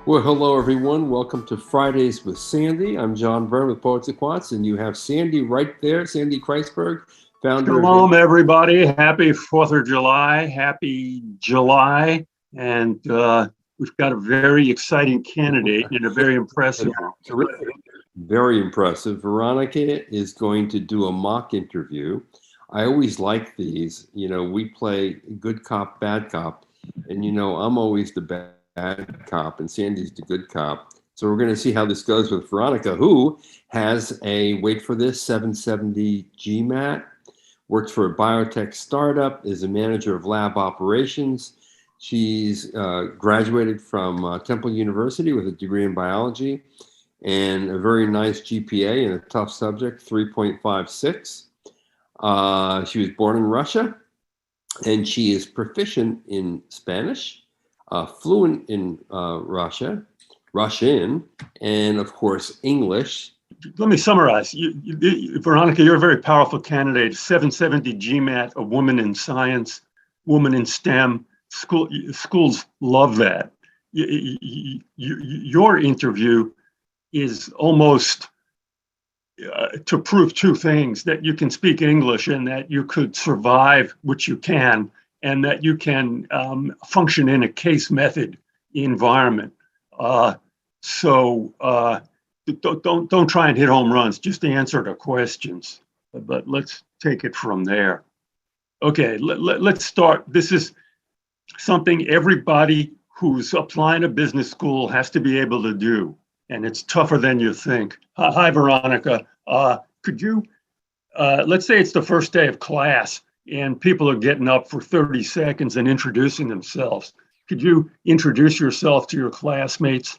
Well, hello everyone. Welcome to Fridays with Sandy. I'm John Byrne with Poets&Quants, and you have Sandy right there, Sandy Kreisberg, founder Shalom, everybody. Happy 4th of July. Happy July. And we've got a very exciting candidate and a very impressive one. Terrific. Very impressive. Veronica is going to do a mock interview. I always like these. You know, we play good cop, bad cop. And, you know, I'm always the bad cop and Sandy's the good cop. So we're going to see how this goes with Veronica, who has a, wait for this, 770 GMAT, works for a biotech startup, is a manager of lab operations. She's graduated from Temple University with a degree in biology and a very nice GPA in a tough subject, 3.56. She was born in Russia, and she is proficient in Spanish, fluent in Russian, and of course, English. Let me summarize. Veronica, you're a very powerful candidate. 770 GMAT, a woman in science, woman in STEM. Schools love that. Your interview is almost to prove two things: that you can speak English and that you could survive, which you can, and that you can function in a case method environment. So don't try and hit home runs. Just answer the questions. But let's take it from there. Okay, let's start. This is something everybody who's applying to business school has to be able to do. And it's tougher than you think. Hi, Veronica. Could you, let's say it's the first day of class and people are getting up for 30 seconds and introducing themselves. Could you introduce yourself to your classmates?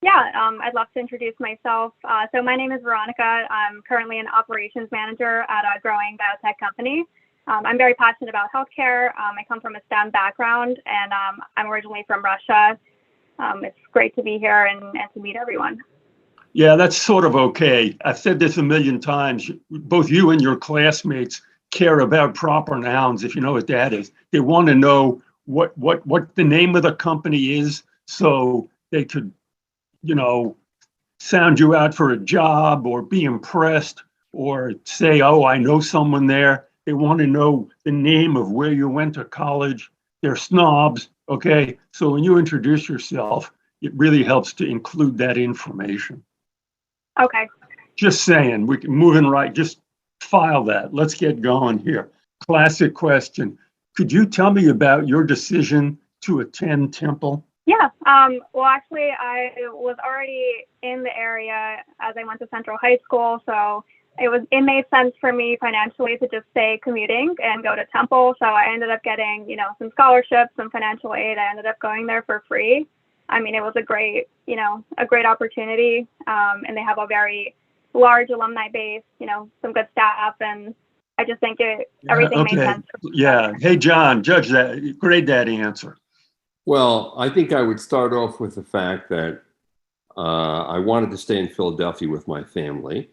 Yeah, I'd love to introduce myself. So my name is Veronica. I'm currently an operations manager at a growing biotech company. I'm very passionate about healthcare. I come from a STEM background, and I'm originally from Russia. It's great to be here and to meet everyone. Yeah, that's sort of okay. I've said this a million times. Both you and your classmates care about proper nouns, if you know what that is. They want to know what the name of the company is so they could, you know, sound you out for a job or be impressed or say, oh, I know someone there. They want to know the name of where you went to college. They're snobs. Okay, so when you introduce yourself, it really helps to include that information. Okay. Just saying, we can move in right, just file that. Let's get going here. Classic question. Could you tell me about your decision to attend Temple? Yeah, well, actually, I was already in the area as I went to Central High School, so it made sense for me financially to just stay commuting and go to Temple. So I ended up getting, you know, some scholarships, some financial aid. I ended up going there for free. I mean, it was a great opportunity. And they have a very large alumni base, you know, some good staff, and I just think everything made sense. Yeah. Hey, John, judge that. Grade that answer. Well, I think I would start off with the fact that I wanted to stay in Philadelphia with my family.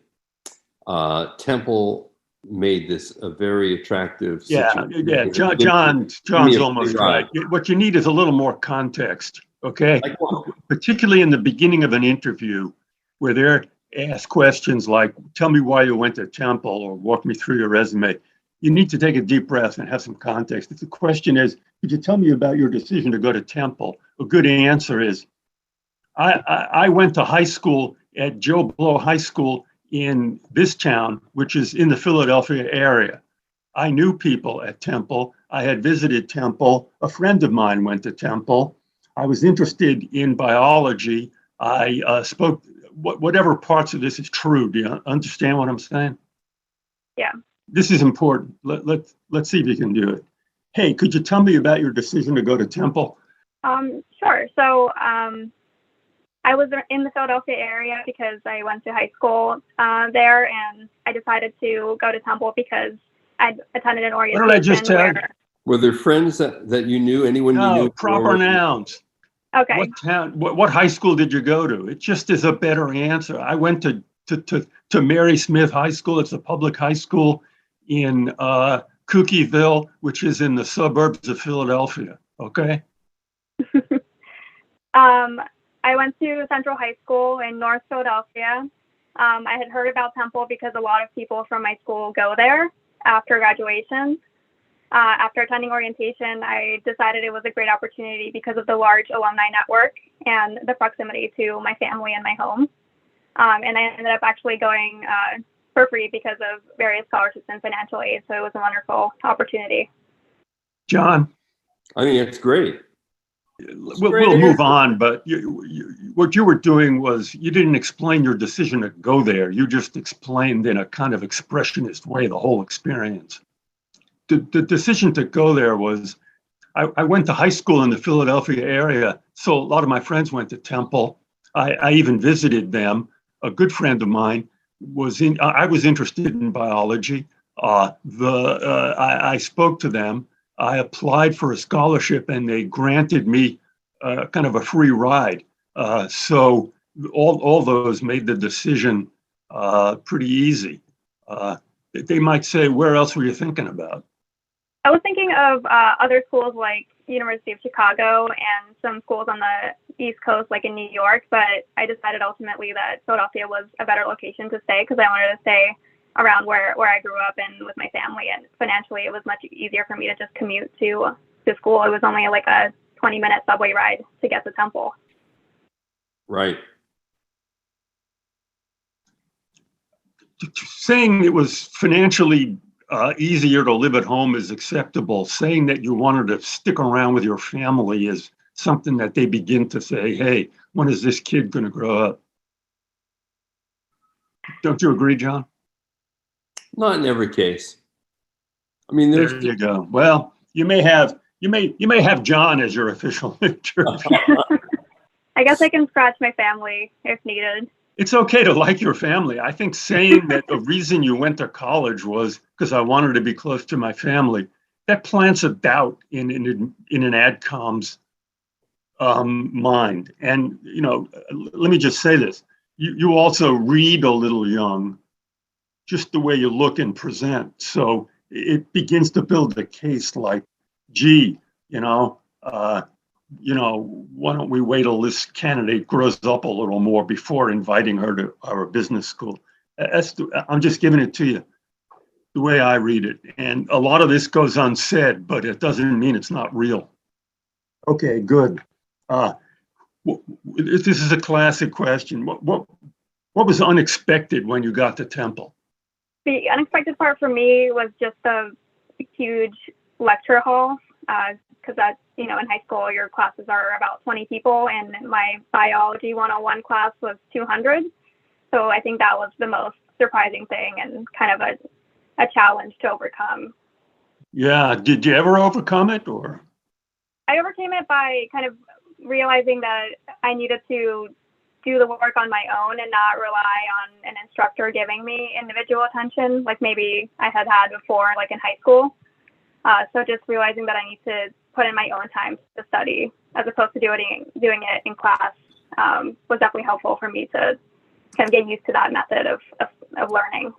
Temple made this a very attractive situation. Yeah. John's almost right. What you need is a little more context, okay? Like what? Particularly in the beginning of an interview where they're asked questions like, tell me why you went to Temple or walk me through your resume. You need to take a deep breath and have some context. If the question is, could you tell me about your decision to go to Temple? A good answer is, I went to high school at Joe Blow High School in this town, which is in the Philadelphia area. I knew people at Temple. I had visited Temple. A friend of mine went to Temple. I was interested in biology. I spoke, whatever parts of this is true. Do you understand what I'm saying? Yeah. This is important. Let's see if you can do it. Hey, could you tell me about your decision to go to Temple? Sure. So I was in the Philadelphia area because I went to high school there, and I decided to go to Temple because I attended an orientation. What did I just tell you? Were there friends that you knew? Anyone you knew? No, proper nouns. Okay. What town? What high school did you go to? It just is a better answer. I went to Mary Smith High School. It's a public high school in Cookieville, which is in the suburbs of Philadelphia. Okay. I went to Central High School in North Philadelphia. I had heard about Temple because a lot of people from my school go there after graduation. After attending orientation, I decided it was a great opportunity because of the large alumni network and the proximity to my family and my home. And I ended up actually going for free because of various scholarships and financial aid. So it was a wonderful opportunity. John? I think it's great. We'll move on, but what you were doing was you didn't explain your decision to go there. You just explained in a kind of expressionist way the whole experience. The decision to go there was, I went to high school in the Philadelphia area, so a lot of my friends went to Temple. I even visited them. A good friend of mine I was interested in biology. I spoke to them. I applied for a scholarship and they granted me kind of a free ride. So all those made the decision pretty easy. They might say, where else were you thinking about? I was thinking of other schools like University of Chicago and some schools on the East Coast, like in New York, but I decided ultimately that Philadelphia was a better location to stay because I wanted to stay around where I grew up and with my family, and financially it was much easier for me to just commute to school. It was only like a 20-minute subway ride to get to Temple. Right. Saying it was financially easier to live at home is acceptable. Saying that you wanted to stick around with your family is something that they begin to say, hey, when is this kid going to grow up? Don't you agree, John? Not in every case. I mean, there you go. Well, you may have John as your official interview. I guess I can scratch my family if needed. It's okay to like your family. I think saying that the reason you went to college was because I wanted to be close to my family, that plants a doubt in an AdCom's mind. And, let me just say this. You also read a little young, just the way you look and present. So it begins to build a case like, gee, why don't we wait till this candidate grows up a little more before inviting her to our business school? I'm just giving it to you the way I read it. And a lot of this goes unsaid, but it doesn't mean it's not real. Okay, good. This is a classic question. What was unexpected when you got to Temple? The unexpected part for me was just the huge lecture hall, because that's, in high school, your classes are about 20 people, and my biology 101 class was 200. So I think that was the most surprising thing and kind of a challenge to overcome. Yeah. Did you ever overcome it, or? I overcame it by kind of realizing that I needed to do the work on my own and not rely on an instructor giving me individual attention, like maybe I had before, like in high school. So just realizing that I need to put in my own time to study as opposed to doing it in class was definitely helpful for me to kind of get used to that method of learning.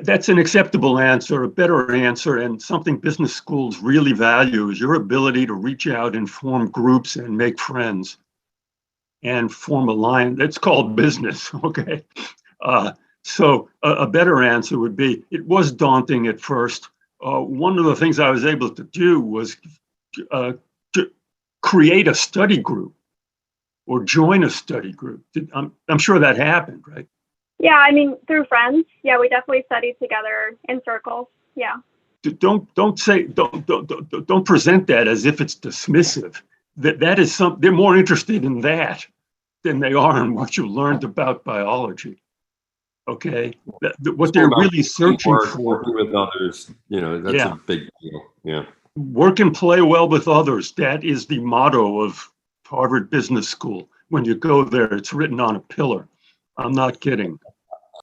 That's an acceptable answer, a better answer, and something business schools really value is your ability to reach out and form groups and make friends and form alliance. That's called business, okay? So a better answer would be, it was daunting at first. One of the things I was able to do was to create a study group or join a study group. I'm sure that happened, right? Yeah, I mean, through friends. Yeah, we definitely studied together in circles. Yeah. Don't present that as if it's dismissive. That is they're more interested in that than they are in what you learned about biology. Okay, what they're really searching for. Working with others, that's a big deal. Yeah. Work and play well with others. That is the motto of Harvard Business School. When you go there, it's written on a pillar. I'm not kidding.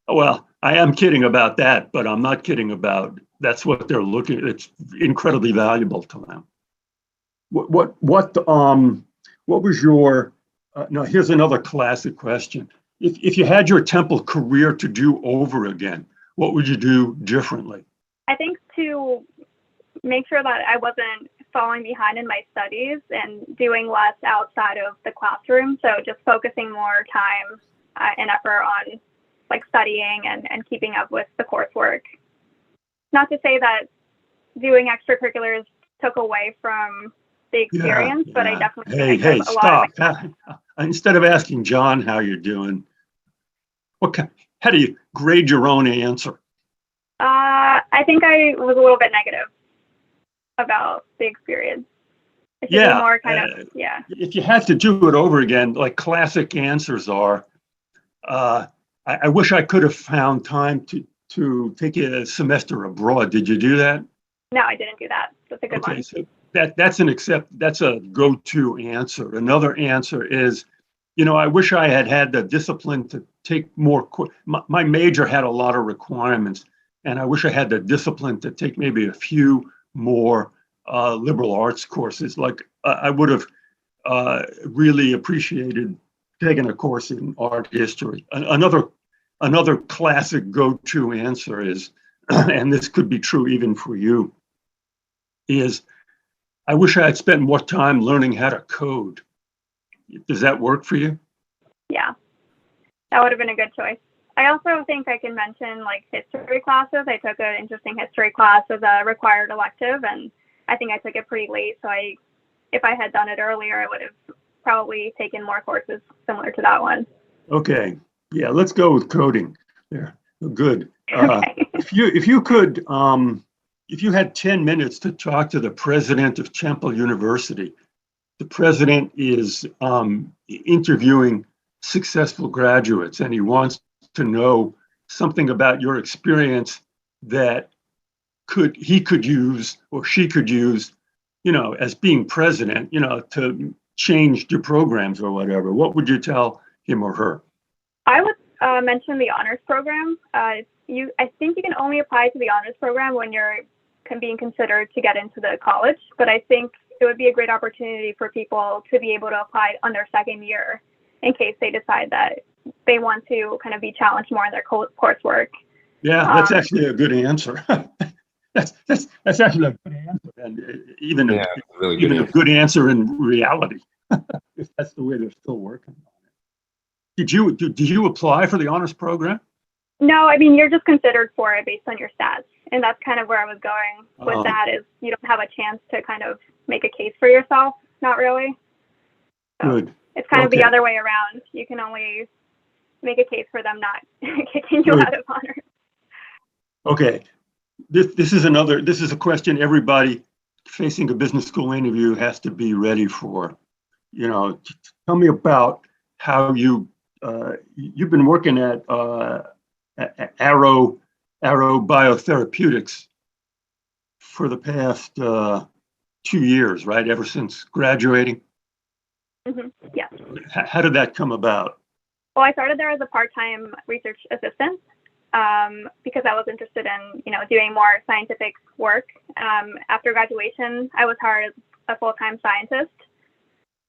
Well, I am kidding about that, but I'm not kidding about that's what they're looking. It's incredibly valuable to them. What was your? No, here's another classic question. If you had your Temple career to do over again, what would you do differently? I think to make sure that I wasn't falling behind in my studies and doing less outside of the classroom. So just focusing more time and effort on like studying and keeping up with the coursework. Not to say that doing extracurriculars took away from the experience, but I definitely Hey, a lot stop. Instead of asking John how you're doing, how do you grade your own answer? I think I was a little bit negative about the experience. It should be more kind of, If you had to do it over again, like classic answers are, I wish I could have found time to take a semester abroad. Did you do that? No, I didn't do that. That's a good one. So that's a go-to answer. Another answer is, I wish I had the discipline to take more. My major had a lot of requirements, and I wish I had the discipline to take maybe a few more liberal arts courses. Like I would have really appreciated taking a course in art history. Another classic go-to answer is, and this could be true even for you, is I wish I had spent more time learning how to code. Does that work for you? Yeah, that would have been a good choice. I also think I can mention like history classes. I took an interesting history class as a required elective, and I think I took it pretty late. So if I had done it earlier, I would have probably taken more courses similar to that one. Okay. Yeah, let's go with coding. There. Good. Okay. If you had 10 minutes to talk to the president of Temple University, the president is interviewing successful graduates, and he wants to know something about your experience that he could use or she could use, as being president, to change your programs or whatever. What would you tell him or her? I would mention the honors program. I think you can only apply to the honors program when you're being considered to get into the college, but I think it would be a great opportunity for people to be able to apply on their second year in case they decide that they want to kind of be challenged more in their coursework. Yeah, that's actually a good answer. that's actually a good answer, and even a good answer in reality, if that's the way they're still working on it. Did you apply for the honors program? No, I mean, you're just considered for it based on your stats. And that's kind of where I was going with that is you don't have a chance to kind of make a case for yourself. Not really. So good. It's kind of the other way around. You can only make a case for them not kicking you out of honors. Okay. This is a question everybody facing a business school interview has to be ready for. Tell me about how you've been working at Arrow Biotherapeutics for the past 2 years, right? Ever since graduating? Mm-hmm. Yeah. How did that come about? Well, I started there as a part-time research assistant because I was interested in, doing more scientific work. After graduation, I was hired as a full-time scientist.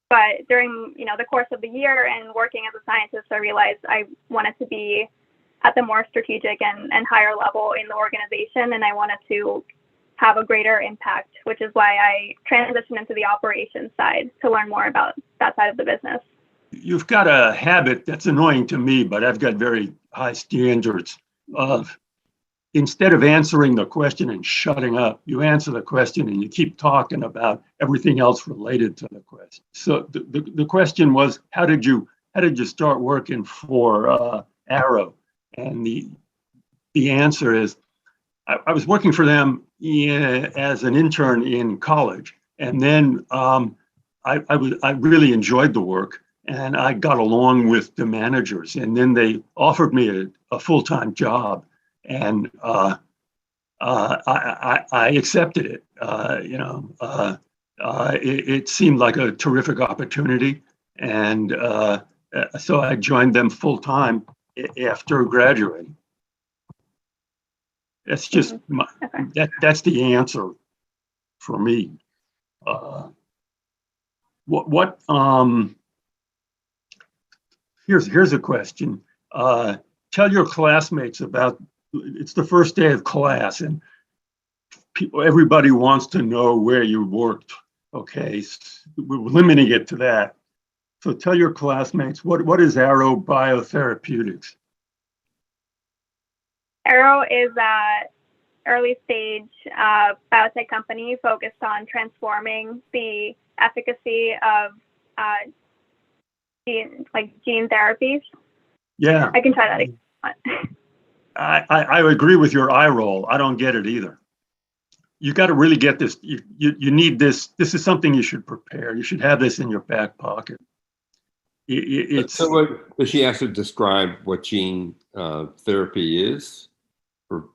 But during, the course of the year and working as a scientist, I realized I wanted to be at the more strategic and higher level in the organization, and I wanted to have a greater impact, which is why I transitioned into the operations side to learn more about that side of the business. You've got a habit that's annoying to me, but I've got very high standards of instead of answering the question and shutting up, you answer the question and you keep talking about everything else related to the question. So the question was, how did you start working for Arrow? And the answer is, I was working for them as an intern in college, and then I really enjoyed the work, and I got along with the managers, and then they offered me a full-time job, and I accepted it. It seemed like a terrific opportunity, and so I joined them full-time after graduating. That's just that's the answer for me. Here's a question. Tell your classmates about, it's the first day of class, and everybody wants to know where you worked. Okay, we're limiting it to that. So tell your classmates, what is Arrow Biotherapeutics? Arrow is a early stage biotech company focused on transforming the efficacy of gene therapies. Yeah, I can try that again. I agree with your eye roll. I don't get it either. You got to really get this. You need this. This is something you should prepare. You should have this in your back pocket. It's So what does she have to describe what gene therapy is?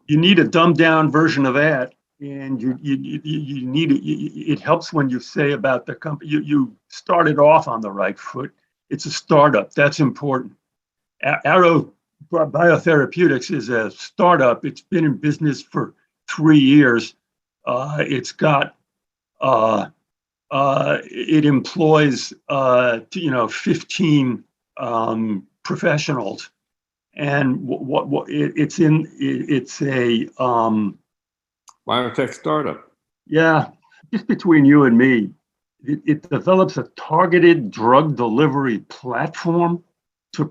you need a dumbed down version of that, and you need it. It helps when you say about the company. You started off on the right foot. It's a startup. That's important. Arrow Biotherapeutics is a startup. It's been in business for 3 years. It's got it employs 15 professionals, and it's a Biotech startup. yeah. Just between you and me, it develops a targeted drug delivery platform to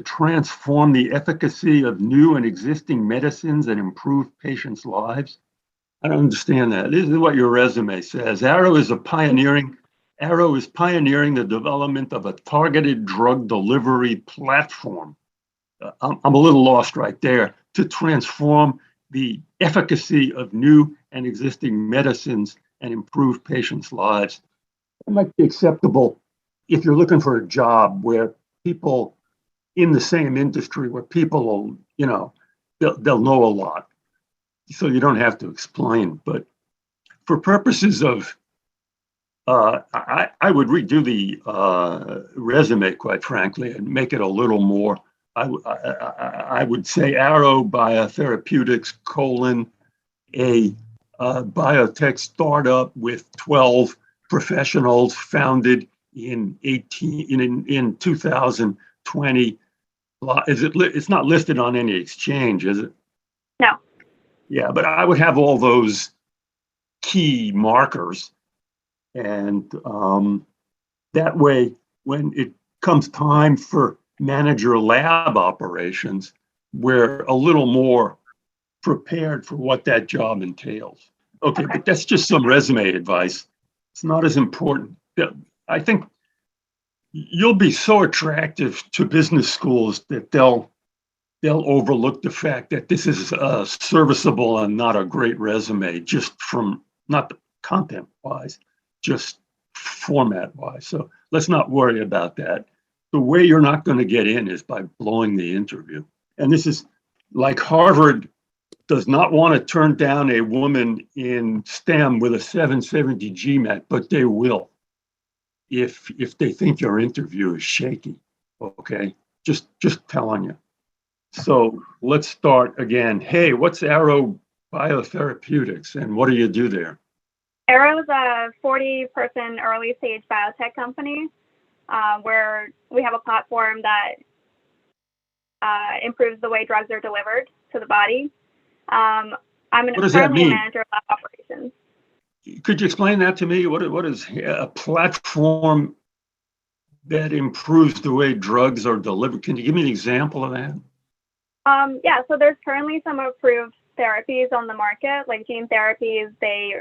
transform the efficacy of new and existing medicines and improve patients' lives. I don't understand that. This is what your resume says. Arrow is pioneering the development of a targeted drug delivery platform. I'm a little lost right there. To transform the efficacy of new and existing medicines and improve patients' lives. It might be acceptable if you're looking for a job where people in the same industry, where people will, they'll know a lot. So you don't have to explain. But for purposes of, I would redo the resume, quite frankly, and make it a little more. I would say Arrow Biotherapeutics, a biotech startup with 12 professionals, founded in 2020. It's not listed on any exchange, is it? No. Yeah, but I would have all those key markers, and that way, when it comes time for manager lab operations, we're a little more prepared for what that job entails. Okay, but that's just some resume advice. It's not as important. I think you'll be so attractive to business schools that they'll overlook the fact that this is serviceable and not a great resume, just from not the content wise, just format wise. So let's not worry about that. The way you're not going to get in is by blowing the interview. And this is like Harvard does not want to turn down a woman in STEM with a 770 GMAT, but they will if they think your interview is shaky. Okay, just telling you. So let's start again. Hey, what's Arrow Biotherapeutics and what do you do there? Arrow is a 40-person early stage biotech company where we have a platform that improves the way drugs are delivered to the body. I'm currently a manager of lab operations. Could you explain that to me? What is a platform that improves the way drugs are delivered? Can you give me an example of that? Yeah, so there's currently some approved therapies on the market, like gene therapies. They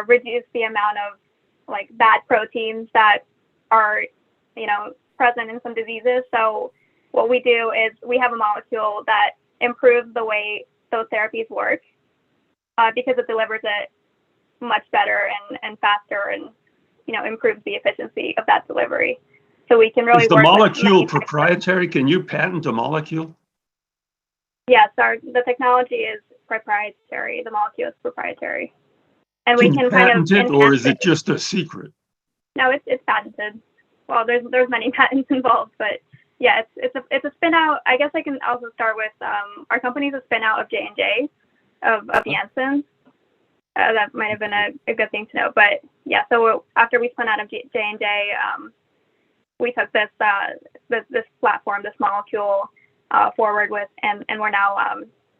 reduce the amount of bad proteins that are, present in some diseases. So what we do is we have a molecule that improves the way those therapies work because it delivers it much better and faster and, improves the efficiency of that delivery. So we can really Is the molecule proprietary? Can you patent a molecule? Yes, the technology is proprietary. The molecule is proprietary. And we can patent it, or is it just a secret? No, it's patented. Well, there's many patents involved, but yeah, it's a spin out. I guess I can also start with our company's a spin out of J&J, of Janssen. That might have been a good thing to know. But yeah, so after we spun out of J&J, we took this platform, this molecule forward with, and we're now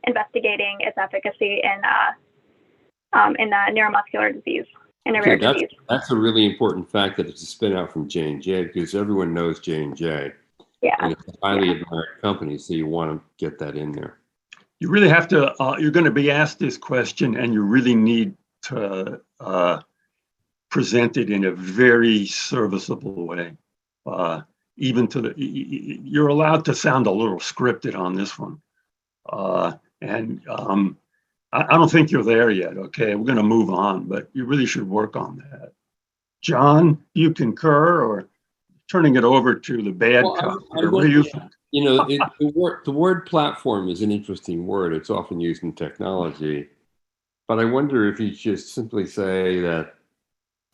investigating its efficacy in the neuromuscular disease, in a Okay, rare disease. that's a really important fact that it's a spin out from J&J, because everyone knows J&J, Yeah. and it's a highly admired company, so you want to get that in there. You really have to, you're going to be asked this question, and you really need to present it in a very serviceable way. Even to the, you're allowed to sound a little scripted on this one. And I don't think you're there yet. Okay, we're going to move on, but you really should work on that. John, you concur, or turning it over to the bad cop? What do you think? You know, the word platform is an interesting word. It's often used in technology, but I wonder if you just simply say that,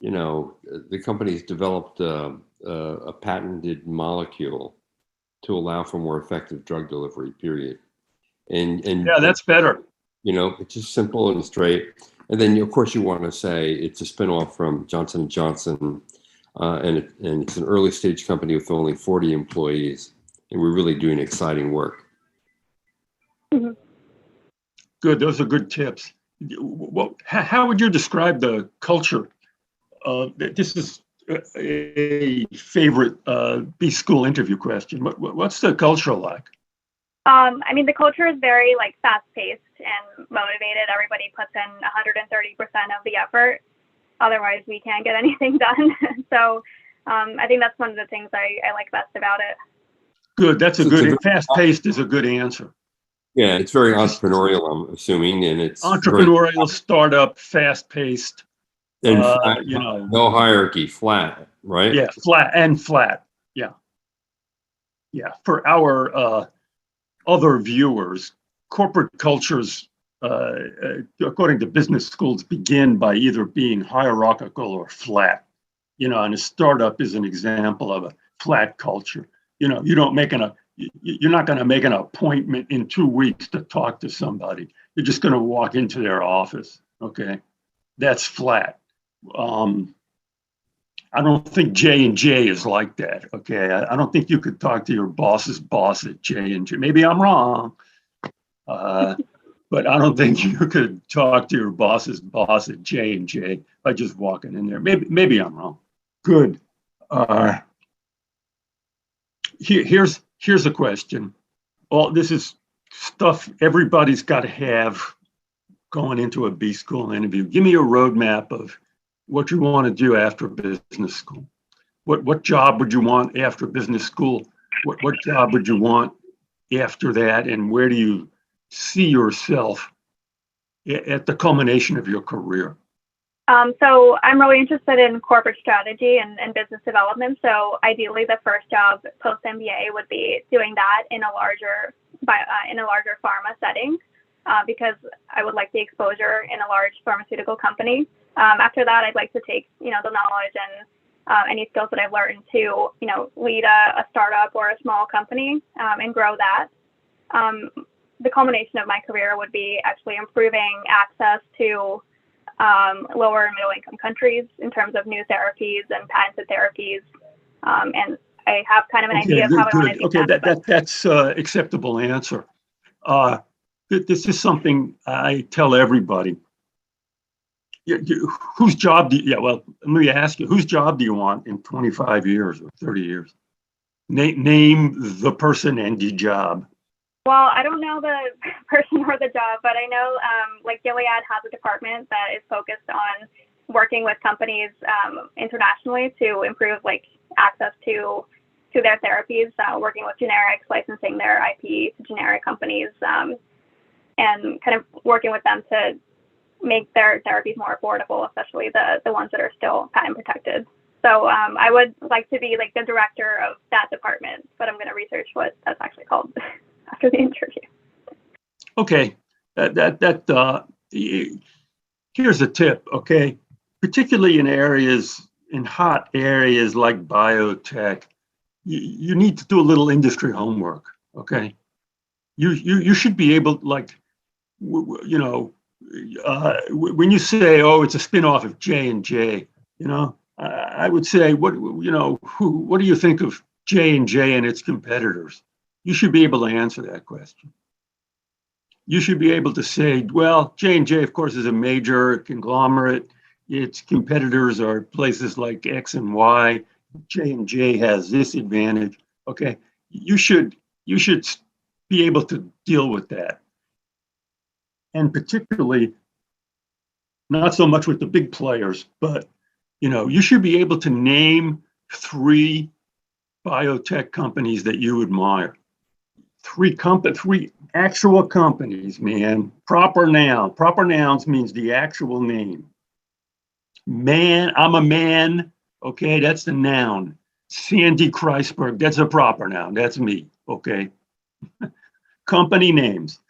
you know, the company's developed a patented molecule to allow for more effective drug delivery, period. And yeah, that's better. You know, it's just simple and straight. And then, of course, you want to say it's a spinoff from Johnson & Johnson, and it's an early stage company with only 40 employees, and we're really doing exciting work. Mm-hmm. Good. Those are good tips. How would you describe the culture? This is a favorite B-School interview question. What's the culture like? I mean, the culture is very like fast-paced and motivated. Everybody puts in 130% of the effort. Otherwise, we can't get anything done. So I think that's one of the things I like best about it. Good. That's a good. Fast-paced is a good answer. Yeah, it's very entrepreneurial, I'm assuming, and it's entrepreneurial, startup, fast-paced. And flat, you know, no hierarchy, flat, right? Yeah, flat. Yeah. Yeah. For our other viewers, corporate cultures, according to business schools, begin by either being hierarchical or flat. You know, and a startup is an example of a flat culture. You know, you're not going to make an appointment in 2 weeks to talk to somebody. You're just going to walk into their office. Okay, that's flat. I don't think J&J is like that. Okay, I don't think you could talk to your boss's boss at J&J. Maybe I'm wrong, but I don't think you could talk to your boss's boss at J&J by just walking in there. Maybe I'm wrong. Good. Here's a question. Well, this is stuff everybody's got to have going into a B-School interview. Give me a roadmap of what you want to do after business school. What job would you want after business school? What job would you want after that? And where do you see yourself at the culmination of your career? So I'm really interested in corporate strategy and business development. So ideally, the first job post MBA would be doing that in a larger pharma setting, because I would like the exposure in a large pharmaceutical company. After that, I'd like to take the knowledge and any skills that I've learned to lead a startup or a small company and grow that. The culmination of my career would be actually improving access to lower and middle income countries in terms of new therapies and patented therapies. And I have kind of an idea of how I want to do that. Okay, that's acceptable answer. This is something I tell everybody. Whose job do you, let me ask you, whose job do you want in 25 years or 30 years? Name the person and the job. Well, I don't know the person or the job, but I know like Gilead has a department that is focused on working with companies internationally to improve like access to their therapies, working with generics, licensing their IP to generic companies, and kind of working with them to make their therapies more affordable, especially the ones that are still patent protected. So I would like to be like the director of that department, but I'm going to research what that's actually called after the interview. Okay, here's a tip. Okay, particularly in hot areas like biotech, you need to do a little industry homework. Okay, you should be able, like, when you say, oh, it's a spinoff of J&J, I would say, what do you think of J&J and its competitors? You should be able to answer that question. you should be able to say, well, J&J, of course, is a major conglomerate. Its competitors are places like X and Y. J&J has this advantage. Okay, you should be able to deal with that. And particularly, not so much with the big players, but you should be able to name 3 biotech companies that you admire. 3 actual companies, man. Proper noun. Proper nouns means the actual name. Man, I'm a man. Okay, that's the noun. Sandy Kreisberg, that's a proper noun. That's me. Okay. Company names.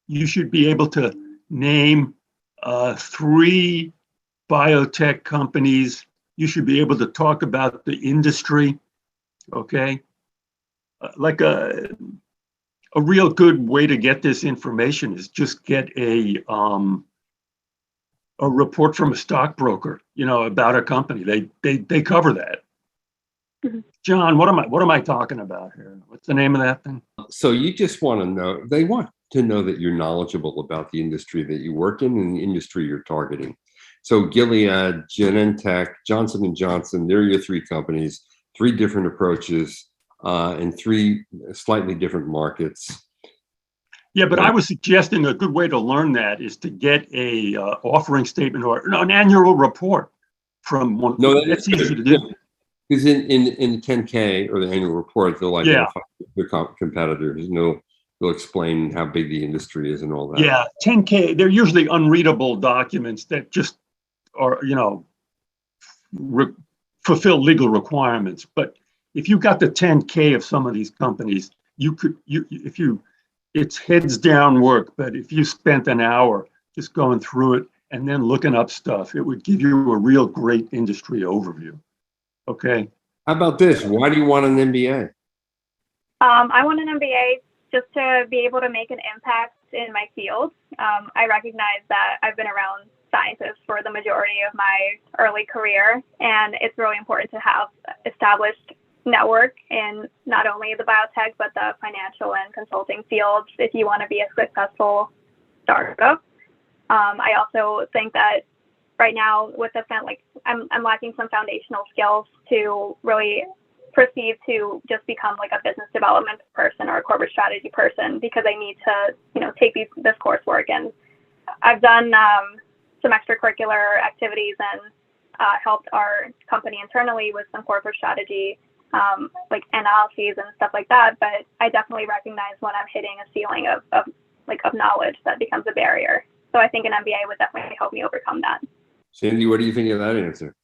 You should be able to name 3 biotech companies. You should be able to talk about the industry. Okay. Like a real good way to get this information is just get a report from a stockbroker, about a company. They cover that. Mm-hmm. John, what am I talking about here? What's the name of that thing? So you just want to know, they want to know that you're knowledgeable about the industry that you work in and the industry you're targeting. So Gilead, Genentech, Johnson & Johnson, they're your 3 companies, 3 different approaches, and 3 slightly different markets. Yeah, but I was suggesting a good way to learn that is to get a offering statement or an annual report from one. No, that's easy to do. Because in the 10K or the annual report, they'll identify their competitors. They'll explain how big the industry is and all that. Yeah, 10K. They're usually unreadable documents that just are, fulfill legal requirements. But if you got the 10K of some of these companies, it's heads down work. But if you spent an hour just going through it and then looking up stuff, it would give you a real great industry overview. Okay. How about this? Why do you want an MBA? I want an MBA just to be able to make an impact in my field. I recognize that I've been around scientists for the majority of my early career, and it's really important to have established network in not only the biotech, but the financial and consulting fields if you want to be a successful startup. I also think that right now with the I'm lacking some foundational skills to really proceed to just become like a business development person or a corporate strategy person, because I need to, take this coursework. And I've done some extracurricular activities and helped our company internally with some corporate strategy, like analyses and stuff like that. But I definitely recognize when I'm hitting a ceiling of knowledge that becomes a barrier. So I think an MBA would definitely help me overcome that. Sandy, what do you think of that answer?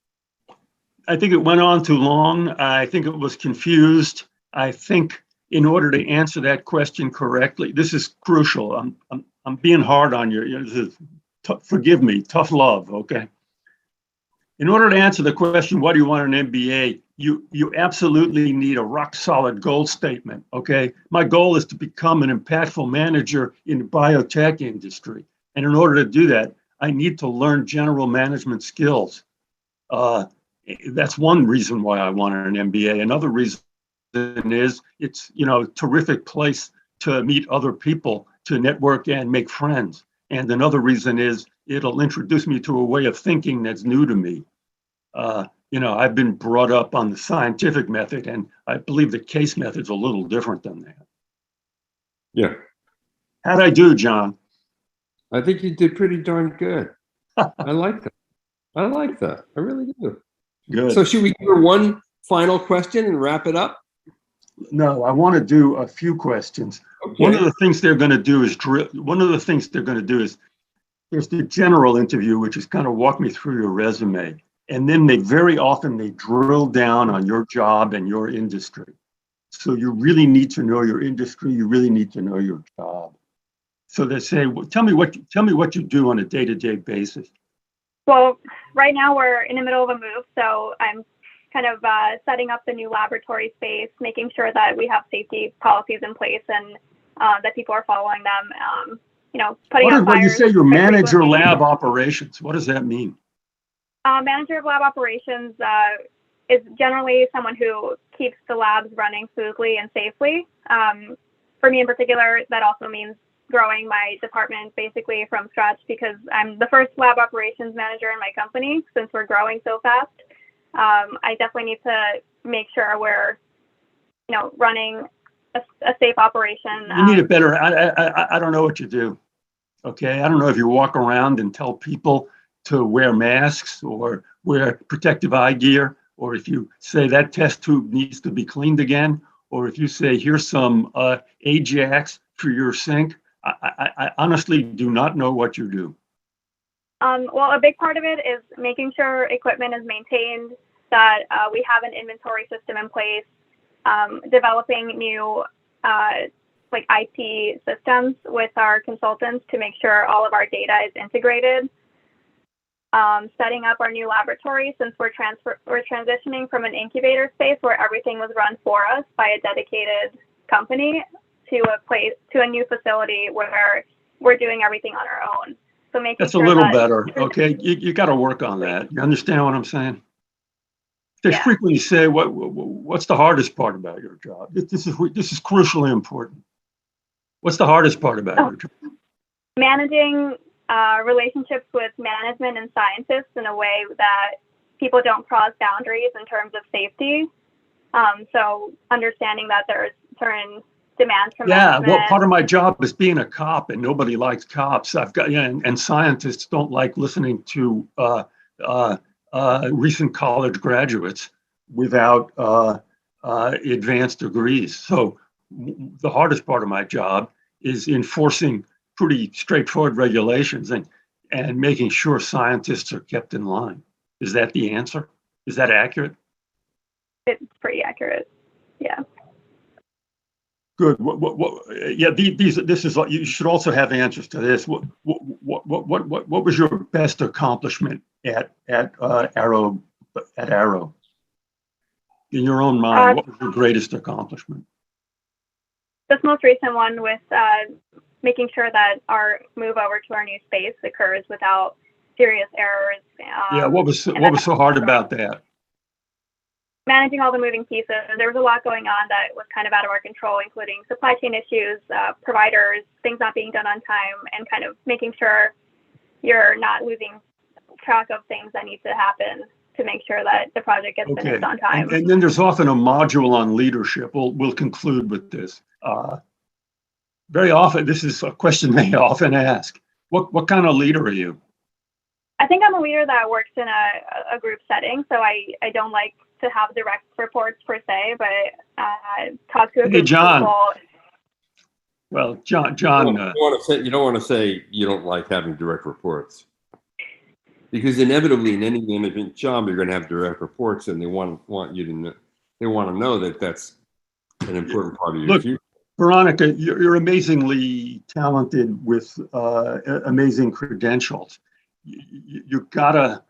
I think it went on too long. I think it was confused. I think in order to answer that question correctly, this is crucial. I'm being hard on you. Forgive me, tough love, okay? In order to answer the question, what do you want an MBA? You absolutely need a rock solid goal statement, okay? My goal is to become an impactful manager in the biotech industry. And in order to do that, I need to learn general management skills. That's one reason why I want an MBA. Another reason is it's a terrific place to meet other people, to network and make friends. And another reason is it'll introduce me to a way of thinking that's new to me. I've been brought up on the scientific method, and I believe the case method's a little different than that. Yeah. How'd I do, John? I think you did pretty darn good. I like that. I really do. Good. So should we give her one final question and wrap it up? No, I want to do a few questions. Okay. One of the things they're going to do is there's the general interview, which is kind of walk me through your resume. And then they drill down on your job and your industry. So you really need to know your industry. You really need to know your job. So they say, well, tell me what you do on a day-to-day basis. Well, right now we're in the middle of a move, so I'm kind of setting up the new laboratory space, making sure that we have safety policies in place and that people are following them. Putting out fires. When you say you manage your lab operations, what does that mean? Manager of lab operations is generally someone who keeps the labs running smoothly and safely. For me in particular, that also means growing my department basically from scratch because I'm the first lab operations manager in my company since we're growing so fast. I definitely need to make sure we're, running a safe operation. You need it better. I don't know what you do. Okay, I don't know if you walk around and tell people to wear masks or wear protective eye gear, or if you say that test tube needs to be cleaned again, or if you say here's some Ajax for your sink. I honestly do not know what you do. Well, a big part of it is making sure equipment is maintained, that we have an inventory system in place, developing new like IT systems with our consultants to make sure all of our data is integrated. Setting up our new laboratory since we're transitioning from an incubator space where everything was run for us by a dedicated company to a new facility where we're doing everything on our own. So making That's sure a little that, better. Okay, you got to work on that. You understand what I'm saying? They frequently say, "What's the hardest part about your job?" This is crucially important. What's the hardest part about your job? Managing relationships with management and scientists in a way that people don't cross boundaries in terms of safety. So understanding that there's certain demands from management. Well, part of my job is being a cop, and nobody likes cops. I've got and scientists don't like listening to recent college graduates without advanced degrees. So the hardest part of my job is enforcing pretty straightforward regulations and making sure scientists are kept in line. Is that the answer? Is that accurate? It's pretty accurate. Yeah. Good. This is. You should also have answers to this. What was your best accomplishment at Arrow? At Arrow, in your own mind, what was your greatest accomplishment? This most recent one with making sure that our move over to our new space occurs without serious errors. What was so hard about that? Managing all the moving pieces. There was a lot going on that was kind of out of our control, including supply chain issues, providers, things not being done on time, and kind of making sure you're not losing track of things that need to happen to make sure that the project gets finished on time. And then there's often a module on leadership. We'll conclude with this. Very often, this is a question they often ask. What kind of leader are you? I think I'm a leader that works in a group setting, so I don't like to have direct reports per se, but talk to a group of people. Well, John. You don't want to say you don't like having direct reports, because inevitably in any management job you're going to have direct reports, and they want you to know. They want to know that that's an important part of your future. Veronica, you're amazingly talented with amazing credentials. You gotta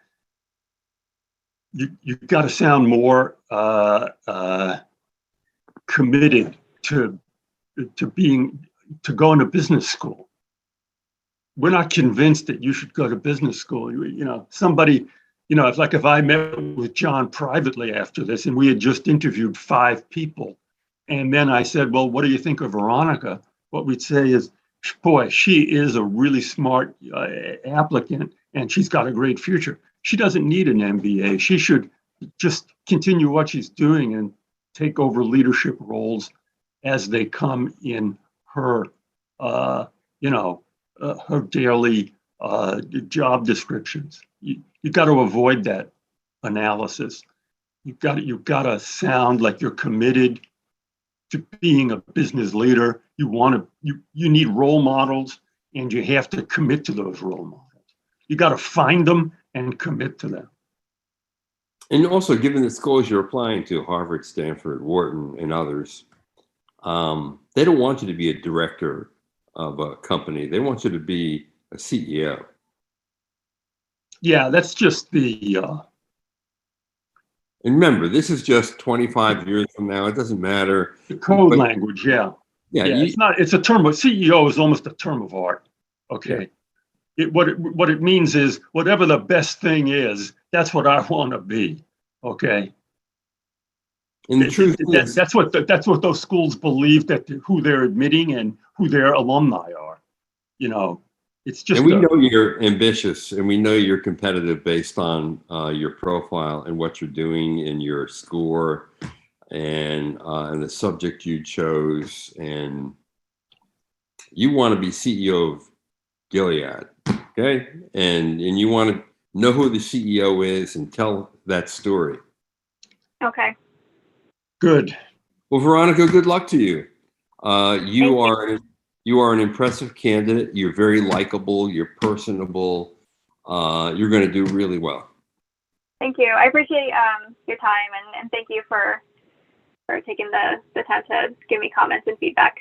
sound more committed to going to business school. We're not convinced that you should go to business school. Somebody, if I met with John privately after this and we had just interviewed 5 people, and then I said, well, what do you think of Veronica? What we'd say is, boy, she is a really smart applicant and she's got a great future. She doesn't need an MBA. She should just continue what she's doing and take over leadership roles as they come in her, her daily job descriptions. You've got to avoid that analysis. You've got to sound like you're committed to being a business leader. You need role models, and you have to commit to those role models. You got to find them and commit to them. And also, given the schools you're applying to, Harvard, Stanford, Wharton, and others, they don't want you to be a director of a company. They want you to be a CEO. Yeah, that's just the... And remember, this is just 25 years from now. It doesn't matter. The code language, yeah. It's a term of... CEO is almost a term of art, okay? Yeah. What it means is, whatever the best thing is, that's what I want to be, okay? And the truth is, that's what those schools believe, that who they're admitting and who their alumni are. it's just And we know you're ambitious, and we know you're competitive based on your profile and what you're doing in your score and the subject you chose. And you want to be CEO of Gilead, okay? And you want to know who the CEO is and tell that story. Okay. good. Well, Veronica, good luck to you. You Thank are an impressive candidate. You're very likable. You're personable. You're going to do really well. Thank you. I appreciate your time, and thank you for taking the time to give me comments and feedback.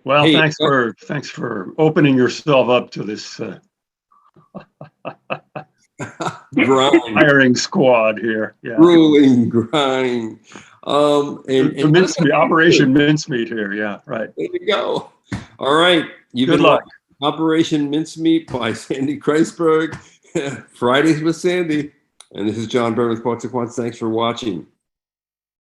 Well, Hey, thanks for opening yourself up to this hiring squad here. Yeah. Grueling grind. And Mincemeat, Operation Mincemeat here. Yeah, right. there you go. All right. You've Good been luck. watching Operation Mincemeat by Sandy Kreisberg. Fridays with Sandy. And this is John Byrne with Poets and Quants. Thanks for watching.